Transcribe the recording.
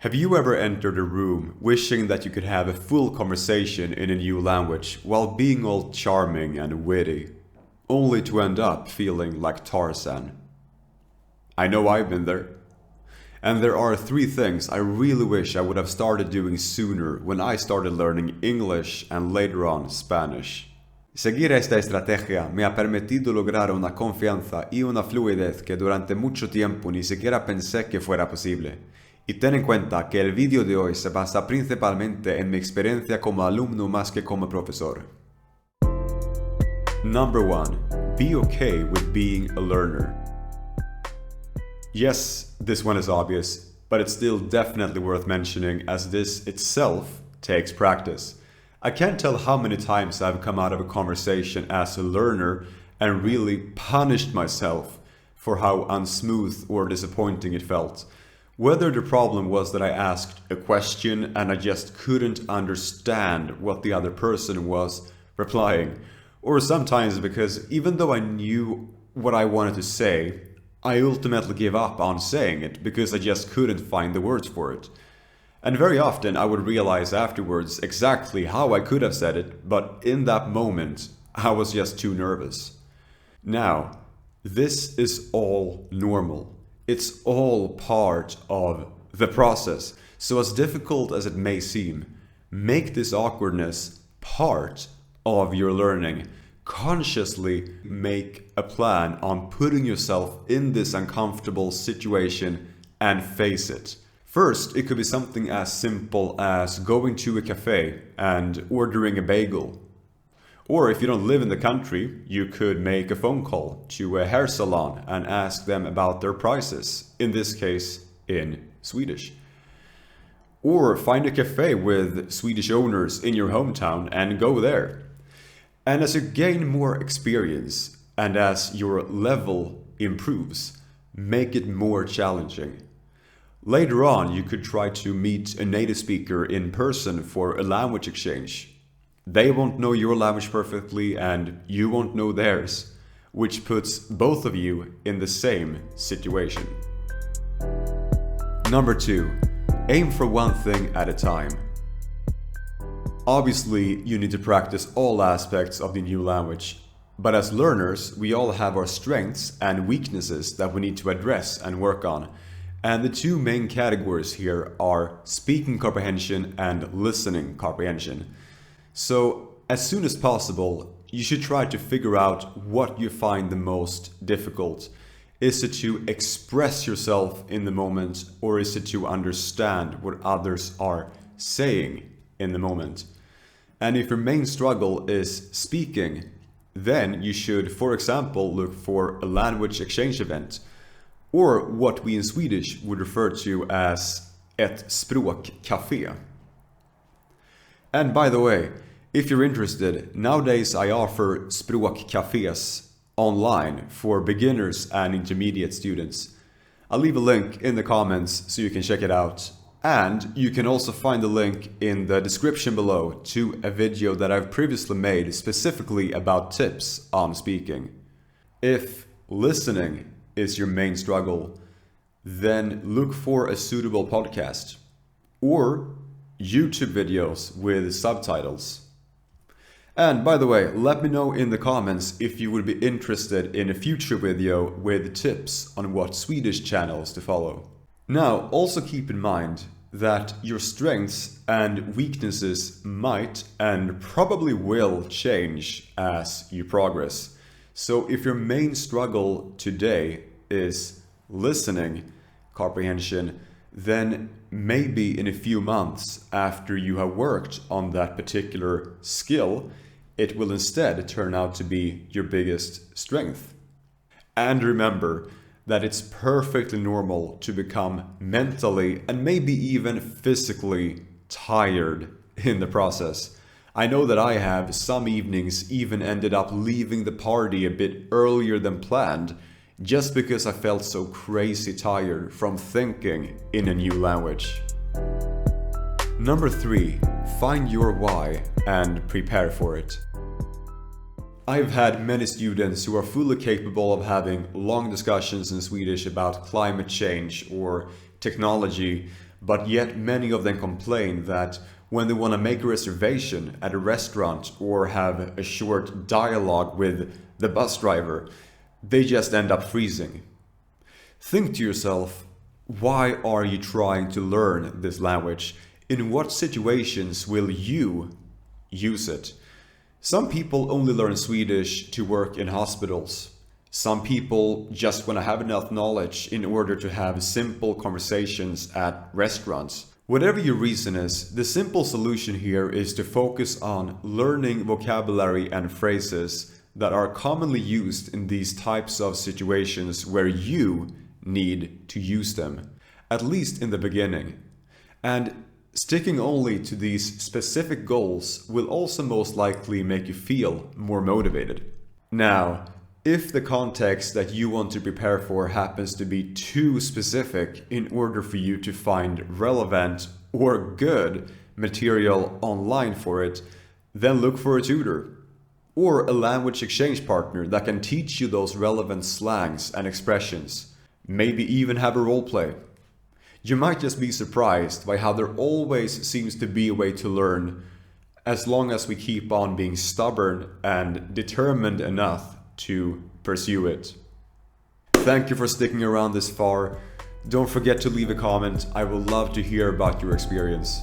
Have you ever entered a room wishing that you could have a full conversation in a new language while being all charming and witty, only to end up feeling like Tarzan? I know I've been there. And there are 3 things I really wish I would have started doing sooner when I started learning English and later on Spanish. Seguir esta estrategia me ha permitido lograr una confianza y una fluidez que durante mucho tiempo ni siquiera pensé que fuera posible. Y ten en cuenta que el vídeo de hoy se basa principalmente en mi experiencia como alumno más que como profesor. Number 1. Be okay with being a learner. Yes, this one is obvious, but it's still definitely worth mentioning as this itself takes practice. I can't tell how many times I've come out of a conversation as a learner and really punished myself for how unsmooth or disappointing it felt. Whether the problem was that I asked a question and I just couldn't understand what the other person was replying, or sometimes because even though I knew what I wanted to say, I ultimately gave up on saying it because I just couldn't find the words for it. And very often I would realize afterwards exactly how I could have said it, but in that moment I was just too nervous. Now, this is all normal. It's all part of the process. So as difficult as it may seem, make this awkwardness part of your learning. Consciously make a plan on putting yourself in this uncomfortable situation and face it. First, it could be something as simple as going to a cafe and ordering a bagel. Or if you don't live in the country, you could make a phone call to a hair salon and ask them about their prices, in this case in Swedish. Or find a cafe with Swedish owners in your hometown and go there. And as you gain more experience and as your level improves, make it more challenging. Later on, you could try to meet a native speaker in person for a language exchange. They won't know your language perfectly and you won't know theirs, which puts both of you in the same situation. Number 2. Aim for one thing at a time. Obviously, you need to practice all aspects of the new language, but as learners, we all have our strengths and weaknesses that we need to address and work on. And the 2 main categories here are speaking comprehension and listening comprehension. So, as soon as possible, you should try to figure out what you find the most difficult. Is it to express yourself in the moment, or is it to understand what others are saying in the moment? And if your main struggle is speaking, then you should, for example, look for a language exchange event, or what we in Swedish would refer to as ett språk-café. And by the way, if you're interested, nowadays I offer Språk-cafés online for beginners and intermediate students. I'll leave a link in the comments so you can check it out. And you can also find the link in the description below to a video that I've previously made specifically about tips on speaking. If listening is your main struggle, then look for a suitable podcast or YouTube videos with subtitles. And by the way, let me know in the comments if you would be interested in a future video with tips on what Swedish channels to follow. Now, also keep in mind that your strengths and weaknesses might and probably will change as you progress. So if your main struggle today is listening comprehension, then maybe in a few months after you have worked on that particular skill, it will instead turn out to be your biggest strength. And remember that it's perfectly normal to become mentally and maybe even physically tired in the process. I know that I have some evenings even ended up leaving the party a bit earlier than planned just because I felt so crazy tired from thinking in a new language. Number 3. Find your why and prepare for it. I've had many students who are fully capable of having long discussions in Swedish about climate change or technology, But yet many of them complain that when they want to make a reservation at a restaurant or have a short dialogue with the bus driver, they just end up freezing. Think to yourself, why are you trying to learn this language? In what situations will you use it? Some people only learn Swedish to work in hospitals. Some people just want to have enough knowledge in order to have simple conversations at restaurants. Whatever your reason is, the simple solution here is to focus on learning vocabulary and phrases that are commonly used in these types of situations where you need to use them, at least in the beginning. And sticking only to these specific goals will also most likely make you feel more motivated. Now, if the context that you want to prepare for happens to be too specific in order for you to find relevant or good material online for it, then look for a tutor or a language exchange partner that can teach you those relevant slangs and expressions. Maybe even have a role play. You might just be surprised by how there always seems to be a way to learn, as long as we keep on being stubborn and determined enough to pursue it. Thank you for sticking around this far. Don't forget to leave a comment. I would love to hear about your experience.